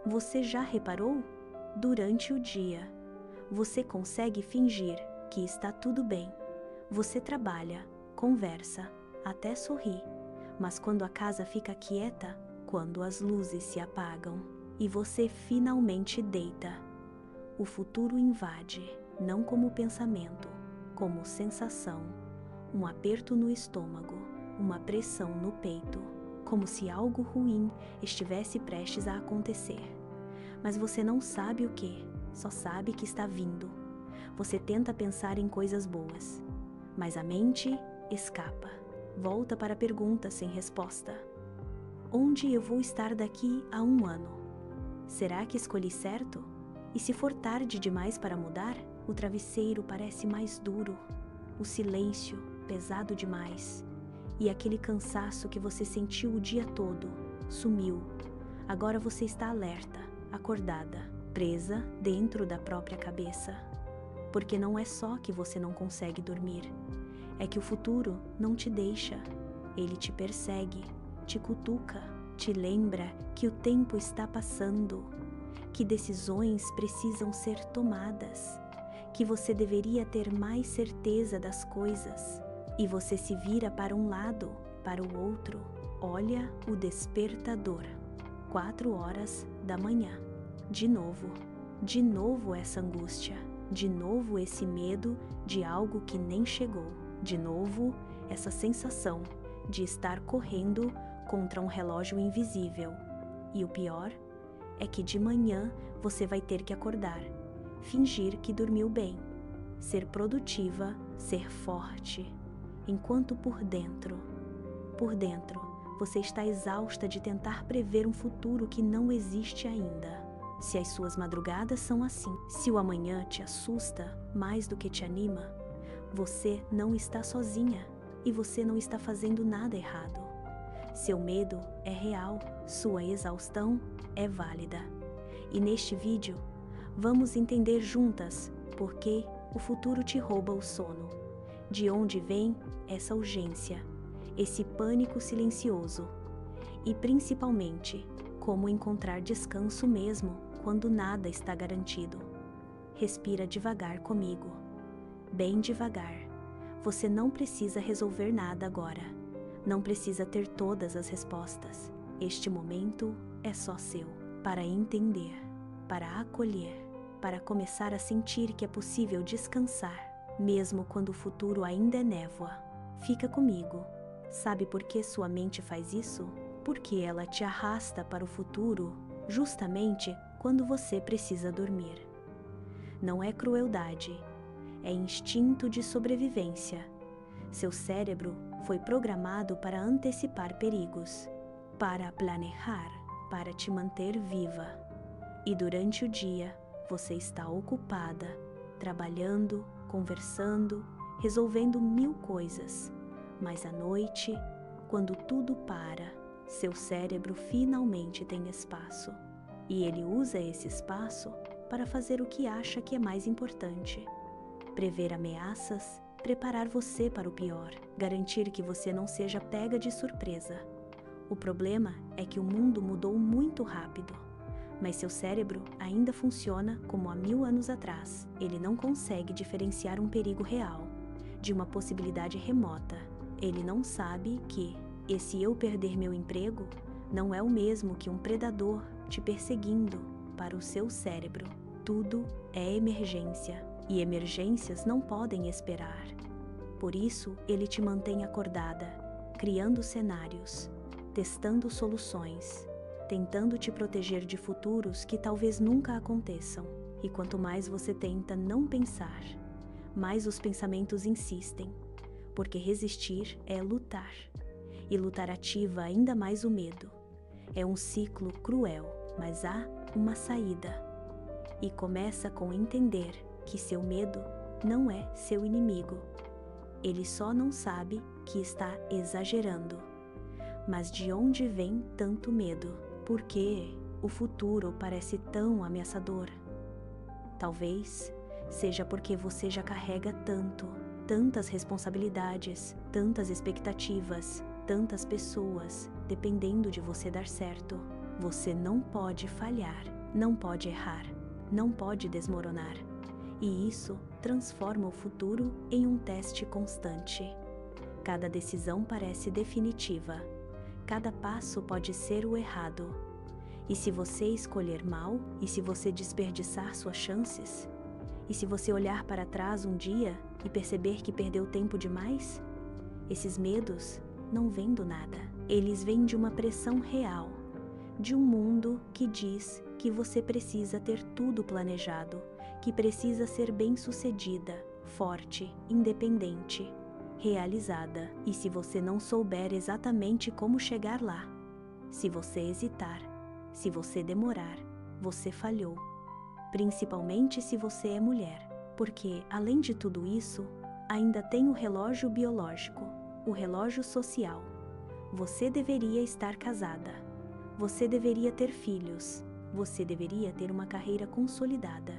Você já reparou? Durante o dia, você consegue fingir que está tudo bem. Você trabalha, conversa, até sorri. Mas quando a casa fica quieta, quando as luzes se apagam e você finalmente deita, o futuro invade, não como pensamento, como sensação, um aperto no estômago, uma pressão no peito, como se algo ruim estivesse prestes a acontecer. Mas você não sabe o que, só sabe que está vindo. Você tenta pensar em coisas boas, mas a mente escapa, volta para a pergunta sem resposta. Onde eu vou estar daqui a 1 ano? Será que escolhi certo? E se for tarde demais para mudar, o travesseiro parece mais duro, o silêncio pesado demais, e aquele cansaço que você sentiu o dia todo sumiu. Agora você está alerta, acordada, presa dentro da própria cabeça. Porque não é só que você não consegue dormir, é que o futuro não te deixa. Ele te persegue, te cutuca, te lembra que o tempo está passando, que decisões precisam ser tomadas, que você deveria ter mais certeza das coisas. E você se vira para um lado, para o outro, olha o despertador. 4 horas da manhã. De novo essa angústia, de novo esse medo de algo que nem chegou, de novo essa sensação de estar correndo contra um relógio invisível. E o pior é que de manhã você vai ter que acordar, fingir que dormiu bem, ser produtiva, ser forte, enquanto por dentro, você está exausta de tentar prever um futuro que não existe ainda. Se as suas madrugadas são assim, se o amanhã te assusta mais do que te anima, você não está sozinha e você não está fazendo nada errado. Seu medo é real, sua exaustão é válida. E neste vídeo, vamos entender juntas por que o futuro te rouba o sono. De onde vem essa urgência, esse pânico silencioso? E principalmente, como encontrar descanso mesmo quando nada está garantido. Respira devagar comigo. Bem devagar. Você não precisa resolver nada agora. Não precisa ter todas as respostas. Este momento é só seu, para entender, para acolher, para começar a sentir que é possível descansar, mesmo quando o futuro ainda é névoa. Fica comigo. Sabe por que sua mente faz isso? Porque ela te arrasta para o futuro justamente quando você precisa dormir. Não é crueldade, é instinto de sobrevivência. Seu cérebro foi programado para antecipar perigos, para planejar, para te manter viva. E durante o dia, você está ocupada, trabalhando, conversando, resolvendo 1000 coisas. Mas à noite, quando tudo para, seu cérebro finalmente tem espaço. E ele usa esse espaço para fazer o que acha que é mais importante. Prever ameaças, preparar você para o pior, garantir que você não seja pega de surpresa. O problema é que o mundo mudou muito rápido, mas seu cérebro ainda funciona como há 1000 anos atrás. Ele não consegue diferenciar um perigo real de uma possibilidade remota. Ele não sabe que, e se eu perder meu emprego, não é o mesmo que um predador te perseguindo. Para o seu cérebro, tudo é emergência, e emergências não podem esperar. Por isso, ele te mantém acordada, criando cenários, testando soluções, tentando te proteger de futuros que talvez nunca aconteçam. E quanto mais você tenta não pensar, mais os pensamentos insistem, porque resistir é lutar. E lutar ativa ainda mais o medo. É um ciclo cruel, mas há uma saída. E começa com entender que seu medo não é seu inimigo. Ele só não sabe que está exagerando. Mas de onde vem tanto medo? Por que o futuro parece tão ameaçador? Talvez seja porque você já carrega tantas responsabilidades, tantas expectativas, tantas pessoas dependendo de você dar certo. Você não pode falhar, não pode errar, não pode desmoronar. E isso transforma o futuro em um teste constante. Cada decisão parece definitiva. Cada passo pode ser o errado. E se você escolher mal, e se você desperdiçar suas chances, e se você olhar para trás um dia e perceber que perdeu tempo demais, esses medos não vêm do nada. Eles vêm de uma pressão real, de um mundo que diz que você precisa ter tudo planejado, que precisa ser bem-sucedida, forte, independente, realizada. E se você não souber exatamente como chegar lá, se você hesitar, se você demorar, você falhou. Principalmente se você é mulher, porque, além de tudo isso, ainda tem o relógio biológico, o relógio social. Você deveria estar casada, você deveria ter filhos, você deveria ter uma carreira consolidada.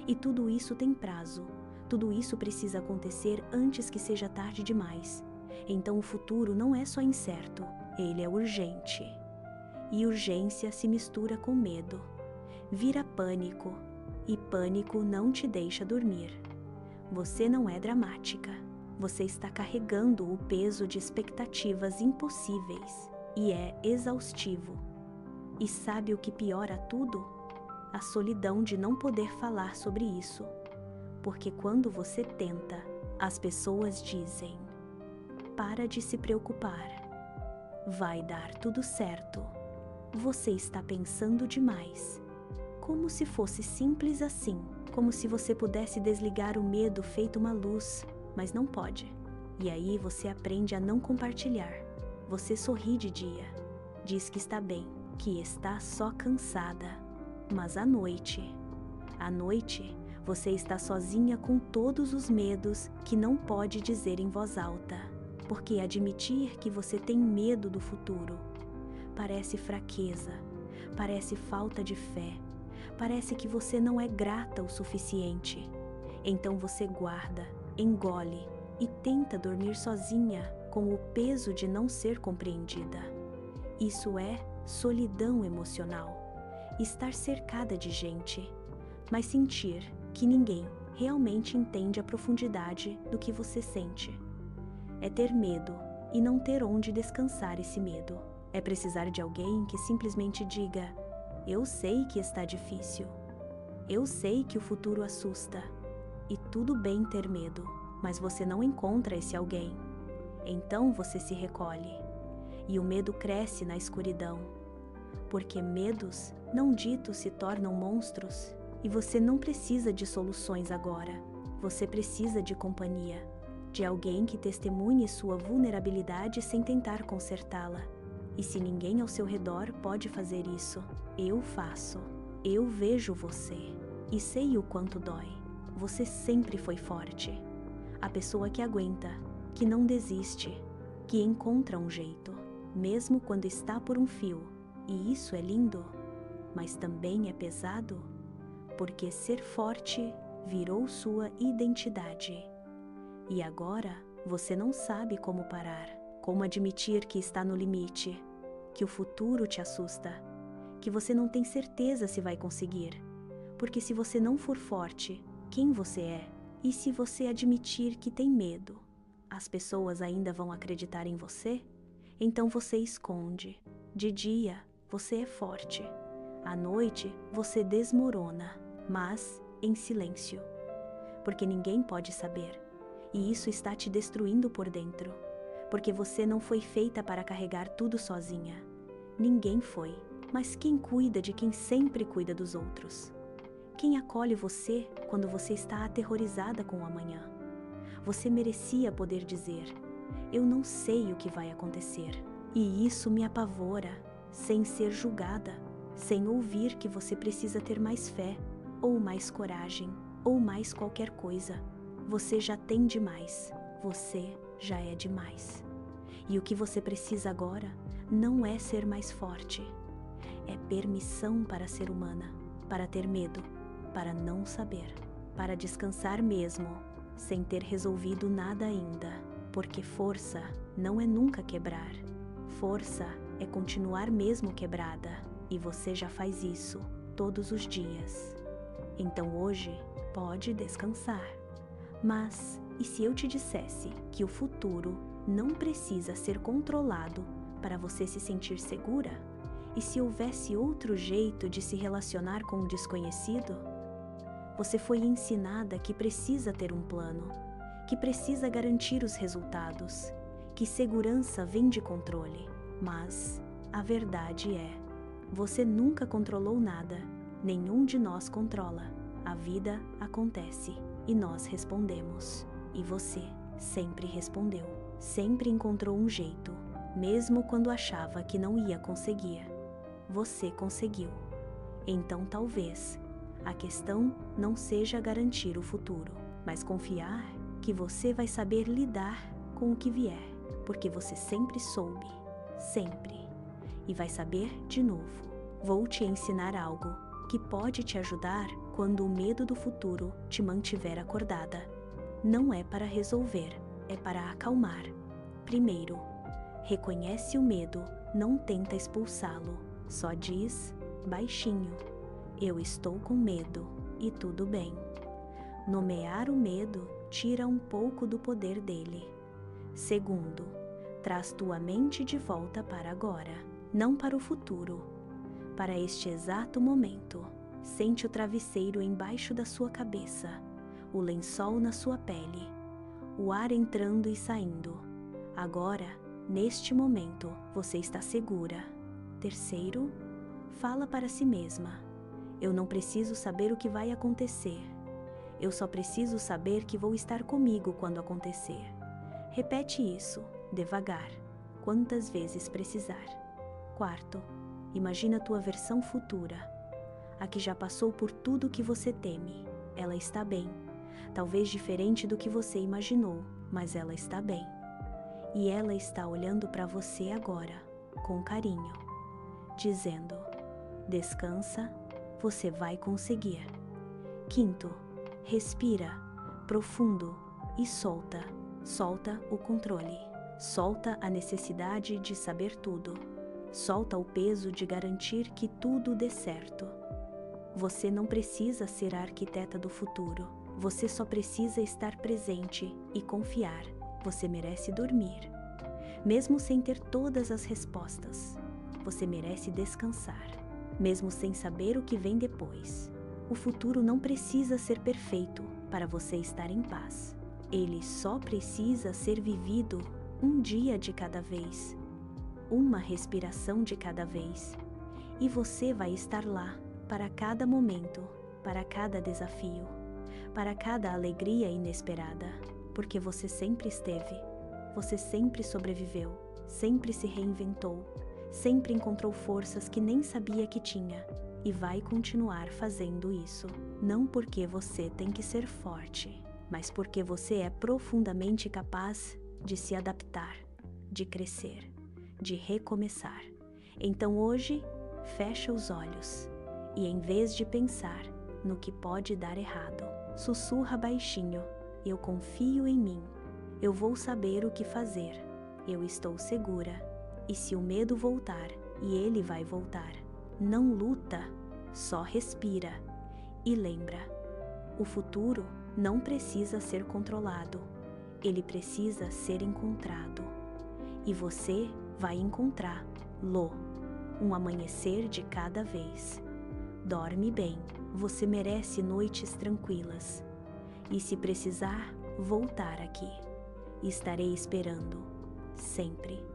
E tudo isso tem prazo, tudo isso precisa acontecer antes que seja tarde demais. Então o futuro não é só incerto, ele é urgente. E urgência se mistura com medo. Vira pânico, e pânico não te deixa dormir. Você não é dramática. Você está carregando o peso de expectativas impossíveis e é exaustivo. E sabe o que piora tudo? A solidão de não poder falar sobre isso. Porque quando você tenta, as pessoas dizem: para de se preocupar. Vai dar tudo certo. Você está pensando demais. Como se fosse simples assim. Como se você pudesse desligar o medo feito uma luz, mas não pode. E aí você aprende a não compartilhar. Você sorri de dia, diz que está bem, que está só cansada. Mas à noite, você está sozinha com todos os medos que não pode dizer em voz alta. Porque admitir que você tem medo do futuro parece fraqueza, parece falta de fé, parece que você não é grata o suficiente. Então você guarda, engole e tenta dormir sozinha com o peso de não ser compreendida. Isso é solidão emocional. Estar cercada de gente, mas sentir que ninguém realmente entende a profundidade do que você sente. É ter medo e não ter onde descansar esse medo. É precisar de alguém que simplesmente diga: eu sei que está difícil. Eu sei que o futuro assusta. E tudo bem ter medo, mas você não encontra esse alguém. Então você se recolhe. E o medo cresce na escuridão. Porque medos não ditos se tornam monstros. E você não precisa de soluções agora. Você precisa de companhia. De alguém que testemunhe sua vulnerabilidade sem tentar consertá-la. E se ninguém ao seu redor pode fazer isso, eu faço. Eu vejo você e sei o quanto dói. Você sempre foi forte. A pessoa que aguenta, que não desiste, que encontra um jeito, mesmo quando está por um fio. E isso é lindo, mas também é pesado, porque ser forte virou sua identidade. E agora você não sabe como parar, como admitir que está no limite, que o futuro te assusta, que você não tem certeza se vai conseguir. Porque se você não for forte, quem você é? E se você admitir que tem medo, as pessoas ainda vão acreditar em você? Então você esconde. De dia, você é forte. À noite, você desmorona, mas em silêncio. Porque ninguém pode saber. E isso está te destruindo por dentro. Porque você não foi feita para carregar tudo sozinha. Ninguém foi. Mas quem cuida de quem sempre cuida dos outros? Quem acolhe você quando você está aterrorizada com o amanhã? Você merecia poder dizer: eu não sei o que vai acontecer. E isso me apavora, sem ser julgada, sem ouvir que você precisa ter mais fé, ou mais coragem, ou mais qualquer coisa. Você já tem demais. Você já é demais. E o que você precisa agora não é ser mais forte. É permissão para ser humana, para ter medo, para não saber, para descansar mesmo, sem ter resolvido nada ainda. Porque força não é nunca quebrar. Força é continuar mesmo quebrada. e você já faz isso todos os dias. Então hoje pode descansar. Mas e se eu te dissesse que o futuro não precisa ser controlado para você se sentir segura? E se houvesse outro jeito de se relacionar com o desconhecido? Você foi ensinada que precisa ter um plano, que precisa garantir os resultados, que segurança vem de controle. Mas a verdade é, você nunca controlou nada, nenhum de nós controla. A vida acontece e nós respondemos. E você sempre respondeu, sempre encontrou um jeito, mesmo quando achava que não ia conseguir. Você conseguiu. Então talvez a questão não seja garantir o futuro, mas confiar que você vai saber lidar com o que vier, porque você sempre soube, sempre, e vai saber de novo. Vou te ensinar algo que pode te ajudar quando o medo do futuro te mantiver acordada. Não é para resolver, é para acalmar. Primeiro, reconhece o medo, não tenta expulsá-lo. Só diz, baixinho, eu estou com medo e tudo bem. Nomear o medo tira um pouco do poder dele. Segundo, traz tua mente de volta para agora, não para o futuro, para este exato momento. Sente o travesseiro embaixo da sua cabeça, o lençol na sua pele, o ar entrando e saindo. Agora, neste momento, você está segura. Terceiro, fala para si mesma: eu não preciso saber o que vai acontecer. Eu só preciso saber que vou estar comigo quando acontecer. Repete isso, devagar, quantas vezes precisar. Quarto, imagina a tua versão futura, a que já passou por tudo o que você teme. Ela está bem, talvez diferente do que você imaginou, mas ela está bem. E ela está olhando para você agora, com carinho, dizendo: descansa, você vai conseguir. Quinto, respira profundo e solta. Solta o controle. Solta a necessidade de saber tudo. Solta o peso de garantir que tudo dê certo. Você não precisa ser a arquiteta do futuro. Você só precisa estar presente e confiar. Você merece dormir, mesmo sem ter todas as respostas. Você merece descansar, mesmo sem saber o que vem depois. O futuro não precisa ser perfeito para você estar em paz. Ele só precisa ser vivido um dia de cada vez, uma respiração de cada vez. E você vai estar lá para cada momento, para cada desafio, para cada alegria inesperada, porque você sempre esteve, você sempre sobreviveu, sempre se reinventou, sempre encontrou forças que nem sabia que tinha e vai continuar fazendo isso. Não porque você tem que ser forte, mas porque você é profundamente capaz de se adaptar, de crescer, de recomeçar. Então hoje, fecha os olhos e em vez de pensar no que pode dar errado, sussurra baixinho: eu confio em mim, eu vou saber o que fazer, eu estou segura. E se o medo voltar, e ele vai voltar, não luta, só respira. E lembra, o futuro não precisa ser controlado, ele precisa ser encontrado. E você vai encontrá-lo, um amanhecer de cada vez. Dorme bem, você merece noites tranquilas. E se precisar voltar aqui, estarei esperando, sempre.